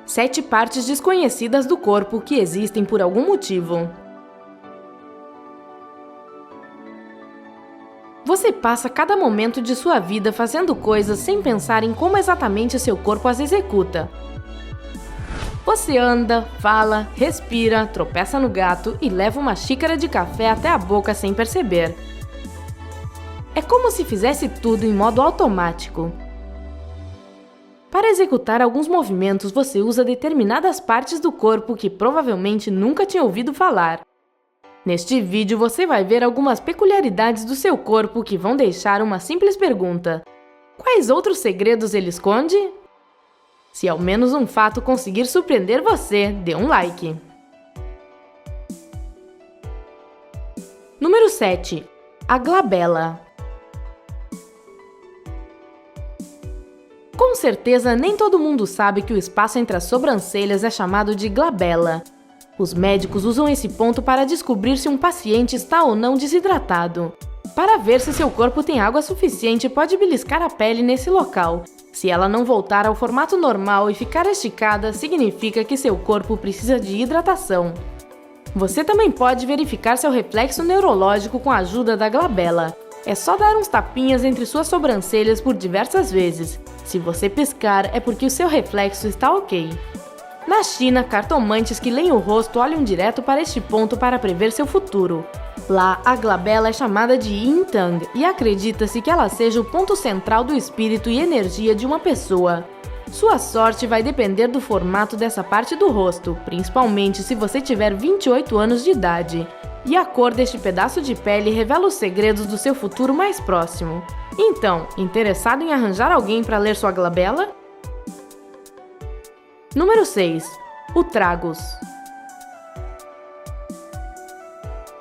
7 partes desconhecidas do corpo que existem por algum motivo. Você passa cada momento de sua vida fazendo coisas sem pensar em como exatamente seu corpo as executa. Você anda, fala, respira, tropeça no gato e leva uma xícara de café até a boca sem perceber. É como se fizesse tudo em modo automático. Para executar alguns movimentos, você usa determinadas partes do corpo que provavelmente nunca tinha ouvido falar. Neste vídeo você vai ver algumas peculiaridades do seu corpo que vão deixar uma simples pergunta: quais outros segredos ele esconde? Se ao menos um fato conseguir surpreender você, dê um like. Número 7. A glabela. Com certeza, nem todo mundo sabe que o espaço entre as sobrancelhas é chamado de glabela. Os médicos usam esse ponto para descobrir se um paciente está ou não desidratado. Para ver se seu corpo tem água suficiente, pode beliscar a pele nesse local. Se ela não voltar ao formato normal e ficar esticada, significa que seu corpo precisa de hidratação. Você também pode verificar seu reflexo neurológico com a ajuda da glabela. É só dar uns tapinhas entre suas sobrancelhas por diversas vezes. Se você piscar, é porque o seu reflexo está ok. Na China, cartomantes que leem o rosto olham direto para este ponto para prever seu futuro. Lá, a glabela é chamada de Yin Tang e acredita-se que ela seja o ponto central do espírito e energia de uma pessoa. Sua sorte vai depender do formato dessa parte do rosto, principalmente se você tiver 28 anos de idade. E a cor deste pedaço de pele revela os segredos do seu futuro mais próximo. Então, interessado em arranjar alguém para ler sua glabela? Número 6. O tragus.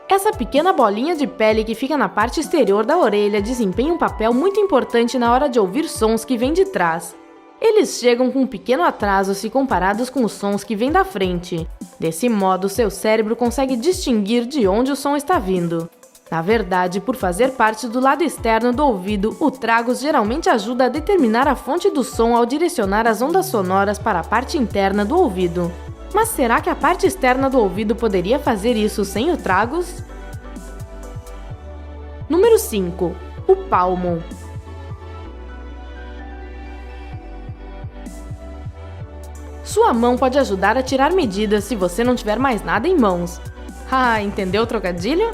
Essa pequena bolinha de pele que fica na parte exterior da orelha desempenha um papel muito importante na hora de ouvir sons que vêm de trás. Eles chegam com um pequeno atraso se comparados com os sons que vêm da frente. Desse modo, seu cérebro consegue distinguir de onde o som está vindo. Na verdade, por fazer parte do lado externo do ouvido, o tragus geralmente ajuda a determinar a fonte do som ao direcionar as ondas sonoras para a parte interna do ouvido. Mas será que a parte externa do ouvido poderia fazer isso sem o tragus? Número 5. O palmo. Sua mão pode ajudar a tirar medidas se você não tiver mais nada em mãos. Ah, entendeu o trocadilho?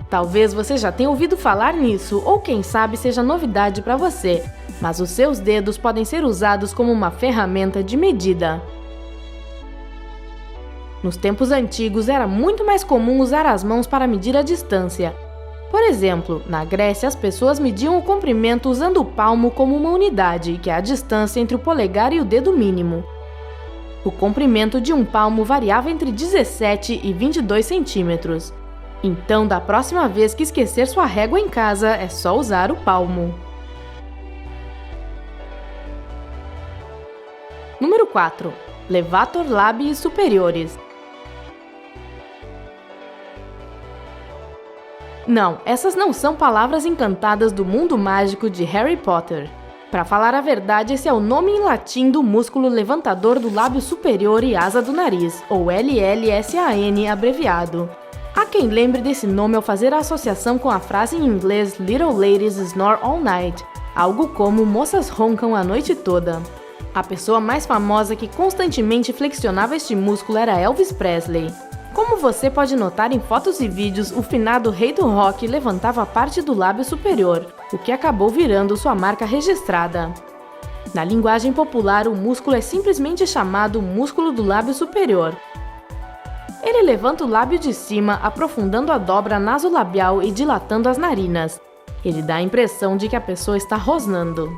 Talvez você já tenha ouvido falar nisso, ou quem sabe seja novidade para você, mas os seus dedos podem ser usados como uma ferramenta de medida. Nos tempos antigos, era muito mais comum usar as mãos para medir a distância. Por exemplo, na Grécia, as pessoas mediam o comprimento usando o palmo como uma unidade, que é a distância entre o polegar e o dedo mínimo. O comprimento de um palmo variava entre 17 e 22 centímetros. Então, da próxima vez que esquecer sua régua em casa, é só usar o palmo. Número 4. Levator labii superiores. Não, essas não são palavras encantadas do mundo mágico de Harry Potter. Para falar a verdade, esse é o nome em latim do músculo levantador do lábio superior e asa do nariz, ou LLSAN abreviado. Há quem lembre desse nome ao fazer a associação com a frase em inglês Little ladies snore all night, algo como moças roncam a noite toda. A pessoa mais famosa que constantemente flexionava este músculo era Elvis Presley. Como você pode notar em fotos e vídeos, o finado rei do rock levantava parte do lábio superior, o que acabou virando sua marca registrada. Na linguagem popular, o músculo é simplesmente chamado músculo do lábio superior. Ele levanta o lábio de cima, aprofundando a dobra nasolabial e dilatando as narinas. Ele dá a impressão de que a pessoa está rosnando.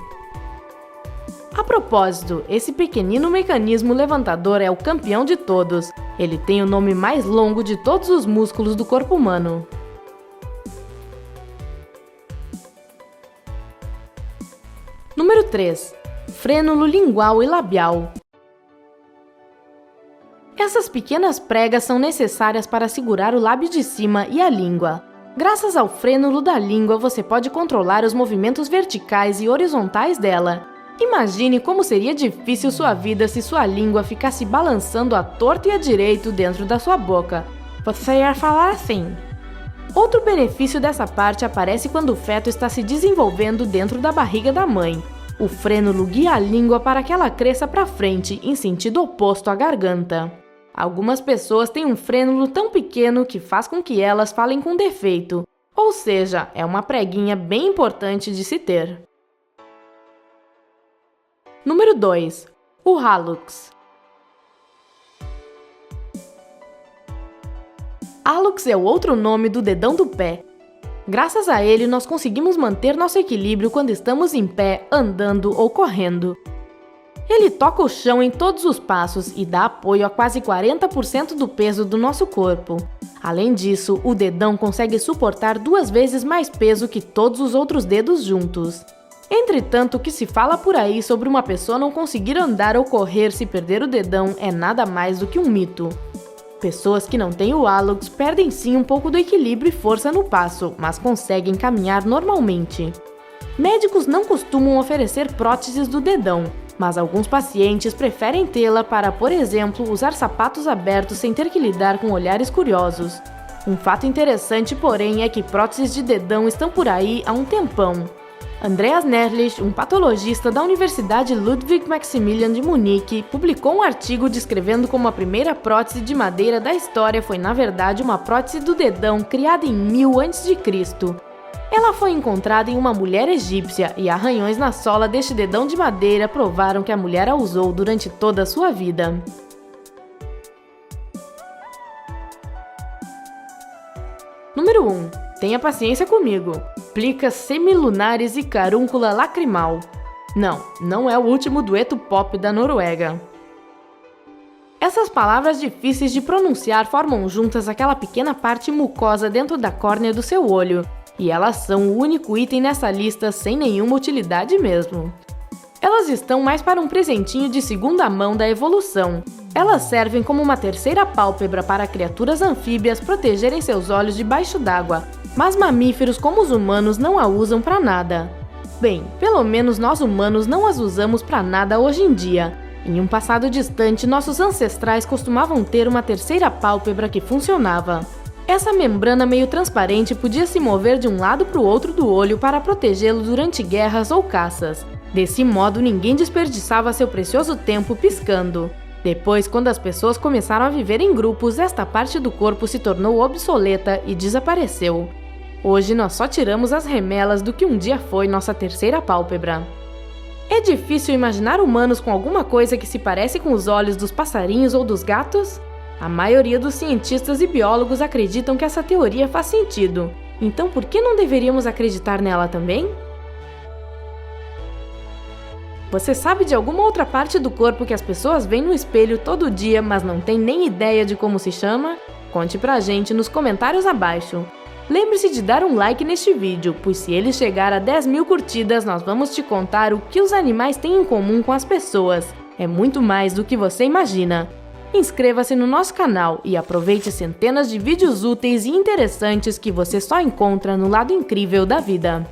A propósito, esse pequenino mecanismo levantador é o campeão de todos. Ele tem o nome mais longo de todos os músculos do corpo humano. Número 3. Frênulo lingual e labial. Essas pequenas pregas são necessárias para segurar o lábio de cima e a língua. Graças ao frênulo da língua, você pode controlar os movimentos verticais e horizontais dela. Imagine como seria difícil sua vida se sua língua ficasse balançando à torta e à direito dentro da sua boca. Você ia falar assim. Outro benefício dessa parte aparece quando o feto está se desenvolvendo dentro da barriga da mãe. O frênulo guia a língua para que ela cresça para frente, em sentido oposto à garganta. Algumas pessoas têm um frênulo tão pequeno que faz com que elas falem com defeito, ou seja, é uma preguinha bem importante de se ter. Número 2. O hallux. Hallux é o outro nome do dedão do pé. Graças a ele, nós conseguimos manter nosso equilíbrio quando estamos em pé, andando ou correndo. Ele toca o chão em todos os passos e dá apoio a quase 40% do peso do nosso corpo. Além disso, o dedão consegue suportar 2 vezes mais peso que todos os outros dedos juntos. Entretanto, o que se fala por aí sobre uma pessoa não conseguir andar ou correr se perder o dedão é nada mais do que um mito. Pessoas que não têm o hallux perdem sim um pouco do equilíbrio e força no passo, mas conseguem caminhar normalmente. Médicos não costumam oferecer próteses do dedão, mas alguns pacientes preferem tê-la para, por exemplo, usar sapatos abertos sem ter que lidar com olhares curiosos. Um fato interessante, porém, é que próteses de dedão estão por aí há um tempão. Andreas Nerlich, um patologista da Universidade Ludwig Maximilian de Munique, publicou um artigo descrevendo como a primeira prótese de madeira da história foi, na verdade, uma prótese do dedão criada em 1000 a.C. Ela foi encontrada em uma mulher egípcia e arranhões na sola deste dedão de madeira provaram que a mulher a usou durante toda a sua vida. Número 1. Tenha paciência comigo. Plicas semilunares e carúncula lacrimal. Não é o último dueto pop da Noruega. Essas palavras difíceis de pronunciar formam juntas aquela pequena parte mucosa dentro da córnea do seu olho, e elas são o único item nessa lista sem nenhuma utilidade mesmo. Elas estão mais para um presentinho de segunda mão da evolução. Elas servem como uma terceira pálpebra para criaturas anfíbias protegerem seus olhos debaixo d'água, mas mamíferos como os humanos não a usam para nada. Bem, pelo menos nós humanos não as usamos para nada hoje em dia. Em um passado distante, nossos ancestrais costumavam ter uma terceira pálpebra que funcionava. Essa membrana meio transparente podia se mover de um lado para o outro do olho para protegê-lo durante guerras ou caças. Desse modo, ninguém desperdiçava seu precioso tempo piscando. Depois, quando as pessoas começaram a viver em grupos, esta parte do corpo se tornou obsoleta e desapareceu. Hoje, nós só tiramos as remelas do que um dia foi nossa terceira pálpebra. É difícil imaginar humanos com alguma coisa que se parece com os olhos dos passarinhos ou dos gatos? A maioria dos cientistas e biólogos acreditam que essa teoria faz sentido. Então, por que não deveríamos acreditar nela também? Você sabe de alguma outra parte do corpo que as pessoas veem no espelho todo dia, mas não tem nem ideia de como se chama? Conte pra gente nos comentários abaixo. Lembre-se de dar um like neste vídeo, pois se ele chegar a 10.000 curtidas, nós vamos te contar o que os animais têm em comum com as pessoas. É muito mais do que você imagina. Inscreva-se no nosso canal e aproveite centenas de vídeos úteis e interessantes que você só encontra no lado incrível da vida.